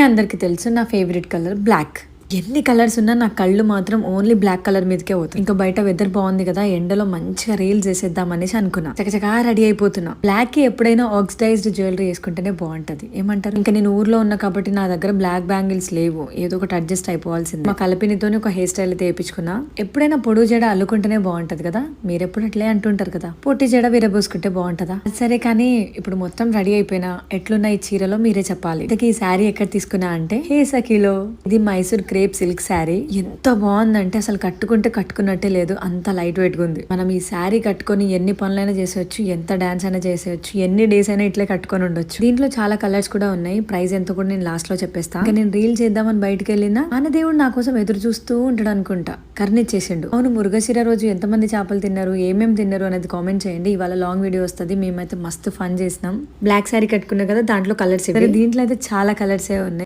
అందరికి తెలుసు నా ఫేవరెట్ కలర్ బ్లాక్. ఎన్ని కలర్స్ ఉన్నా నా కళ్ళు మాత్రం ఓన్లీ బ్లాక్ కలర్ మీదకే పోతుంది. ఇంకా బయట వెదర్ బాగుంది కదా, ఎండలో మంచిగా రీల్స్ చేసేద్దాం అనేసి అనుకున్నా. చకచకా రెడీ అయిపోతున్నా. బ్లాక్ కి ఎప్పుడైనా ఆక్సిడైజ్డ్ జ్యువెలరీ వేసుకుంటేనే బాగుంటది. ఏమంటారు? ఇంకా నేను ఊర్లో ఉన్నా కాబట్టి నా దగ్గర బ్లాక్ బ్యాంగిల్స్ లేవు. ఏదో ఒకటి అడ్జస్ట్ అయిపోవాల్సింది. మా కలపినితోని ఒక హెయిర్ స్టైల్ అయితే వేయించుకున్నా. ఎప్పుడైనా పొడుగు జడ అల్లుకుంటేనే బాగుంటది కదా. మీరెప్పుడు అట్లే అంటుంటారు కదా, పొట్టి జడ విరబోసుకుంటే బాగుంటదా? సరే కానీ ఇప్పుడు మొత్తం రెడీ అయిపోయినా. ఎట్లున్నా ఈ చీరలో మీరే చెప్పాలి. ఈ శారీ ఎక్కడ తీసుకున్నా అంటే హే సఖీలో. ఇది మైసూర్ క్రేప్ సిల్క్ శారీ. ఎంత బాగుందంటే అసలు కట్టుకుంటే కట్టుకున్నట్టే లేదు, అంత లైట్ వెయిట్ గా ఉంది. మనం ఈ శారీ కట్టుకొని ఎన్ని పనులైనా చేసేయచ్చు, ఎంత డాన్స్ అయినా చేసేయచ్చు, ఎన్ని డేస్ అయినా ఇట్లే కట్టుకొని ఉండొచ్చు. దీంట్లో చాలా కలర్స్ కూడా ఉన్నాయి. ప్రైస్ ఎంతో కూడా నేను లాస్ట్ లో చెప్పేస్తా. ఇంకా నేను రీల్ చేద్దామని బయటకు వెళ్ళినా దేవుడు నా కోసం ఎదురు చూస్తూ ఉంటాడు అనుకుంటా. కర్ణిచ్చేసిండు. అవును, మురుగశిర రోజు ఎంతమంది చేపలు తిన్నారు, ఏమేమి తిన్నారు అనేది కామెంట్ చేయండి. ఇవాళ లాంగ్ వీడియో వస్తుంది. మేమైతే మస్తు ఫన్ చేసినాం. బ్లాక్ శారీ కట్టుకున్నా కదా, దాంట్లో కలర్స్. దీంట్లో అయితే చాలా కలర్స్ ఉన్నాయి.